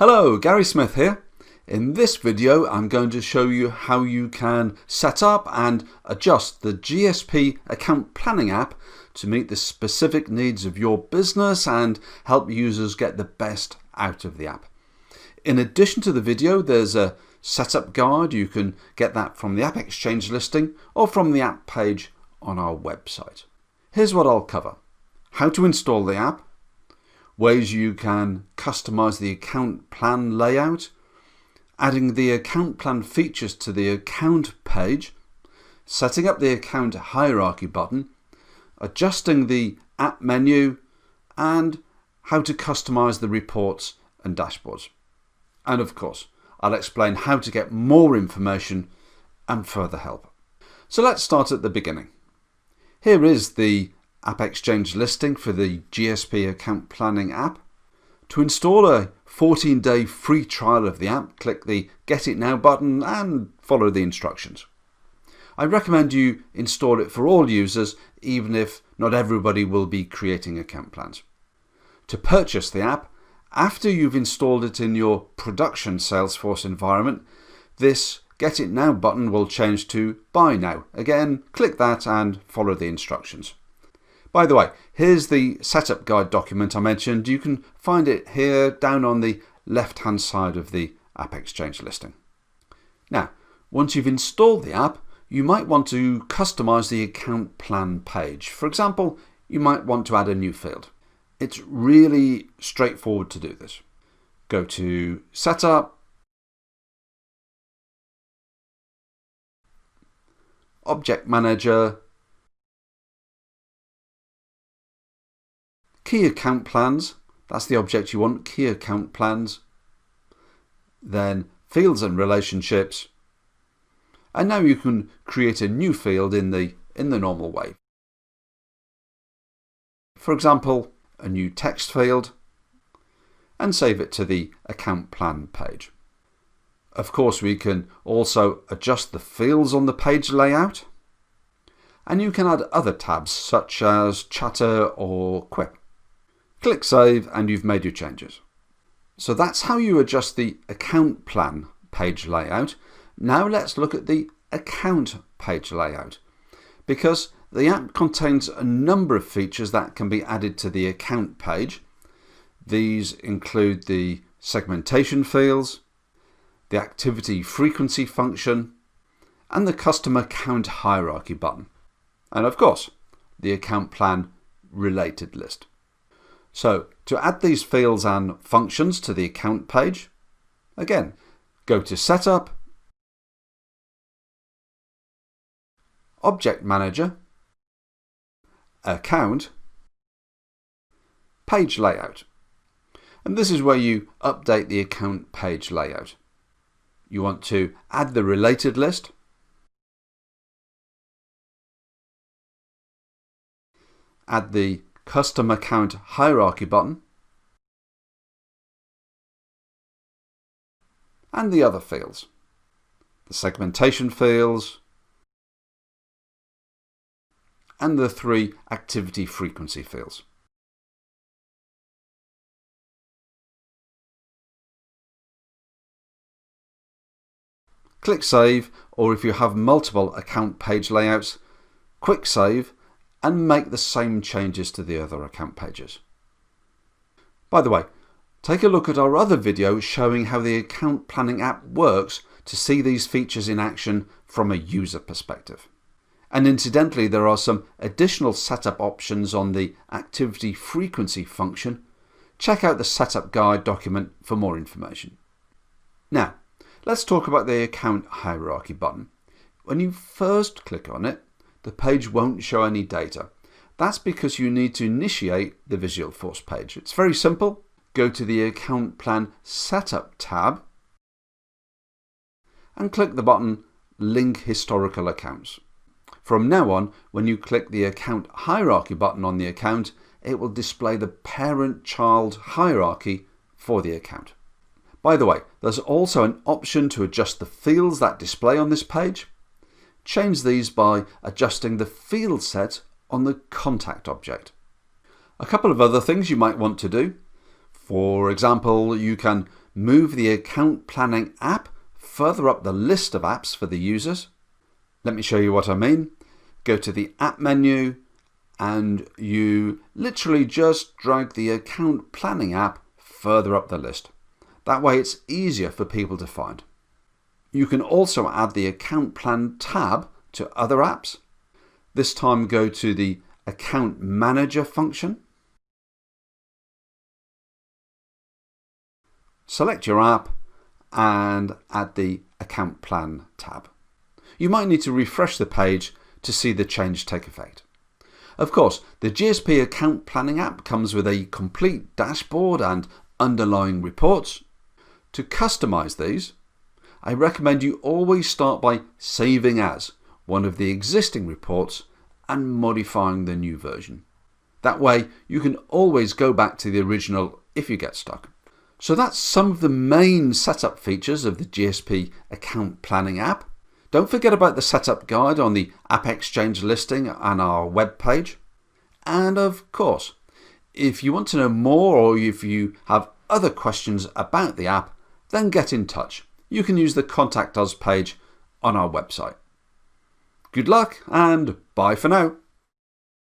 Hello, Gary Smith here. In this video I'm going to show you how you can set up and adjust the GSP account planning app to meet the specific needs of your business and help users get the best out of the app. In addition to the video, there's a setup guide. You can get that from the App Exchange listing or from the app page on our website. Here's what I'll cover: how to install the app, ways you can customize the account plan layout, adding the account plan features to the account page, setting up the account hierarchy button, adjusting the app menu, and how to customize the reports and dashboards. And of course, I'll explain how to get more information and further help. So let's start at the beginning. Here is the App Exchange listing for the GSP account planning app. To install a 14-day free trial of the app, click the Get It Now button and follow the instructions. I recommend you install it for all users, even if not everybody will be creating account plans. To purchase the app, after you've installed it in your production Salesforce environment, this Get It Now button will change to Buy Now. Again, click that and follow the instructions. By the way, here's the setup guide document I mentioned. You can find it here down on the left-hand side of the App Exchange listing. Now, once you've installed the app, you might want to customize the account plan page. For example, you might want to add a new field. It's really straightforward to do this. Go to Setup, Object Manager, Key Account Plans, that's the object you want, Key Account Plans, then Fields and Relationships, and now you can create a new field in the normal way. For example, a new text field, and save it to the Account Plan page. Of course, we can also adjust the fields on the page layout, and you can add other tabs such as Chatter or Quip. Click Save and you've made your changes. So that's how you adjust the account plan page layout. Now let's look at the account page layout, because the app contains a number of features that can be added to the account page. These include the segmentation fields, the activity frequency function, and the customer count hierarchy button. And of course, the account plan related list. So to add these fields and functions to the account page, again, go to Setup, Object Manager, Account, Page Layout. And this is where you update the account page layout. You want to add the related list, add the custom account hierarchy button, and the other fields, the segmentation fields, and the 3 activity frequency fields. Click Save, or if you have multiple account page layouts, quick save and make the same changes to the other account pages. By the way, take a look at our other video showing how the account planning app works to see these features in action from a user perspective. And incidentally, there are some additional setup options on the activity frequency function. Check out the setup guide document for more information. Now, let's talk about the account hierarchy button. When you first click on it, the page won't show any data. That's because you need to initiate the Visualforce page. It's very simple. Go to the Account Plan Setup tab and click the button Link Historical Accounts. From now on, when you click the Account Hierarchy button on the account, it will display the parent-child hierarchy for the account. By the way, there's also an option to adjust the fields that display on this page. Change these by adjusting the field set on the contact object. A couple of other things you might want to do. For example, you can move the account planning app further up the list of apps for the users. Let me show you what I mean. Go to the app menu and you literally just drag the account planning app further up the list. That way it's easier for people to find. You can also add the account plan tab to other apps. This time go to the account manager function. Select your app and add the account plan tab. You might need to refresh the page to see the change take effect. Of course, the GSP account planning app comes with a complete dashboard and underlying reports. To customize these, I recommend you always start by saving as one of the existing reports and modifying the new version. That way you can always go back to the original if you get stuck. So that's some of the main setup features of the GSP account planning app. Don't forget about the setup guide on the App Exchange listing on our web page. And of course, if you want to know more or if you have other questions about the app, then get in touch. You can use the Contact Us page on our website. Good luck and bye for now.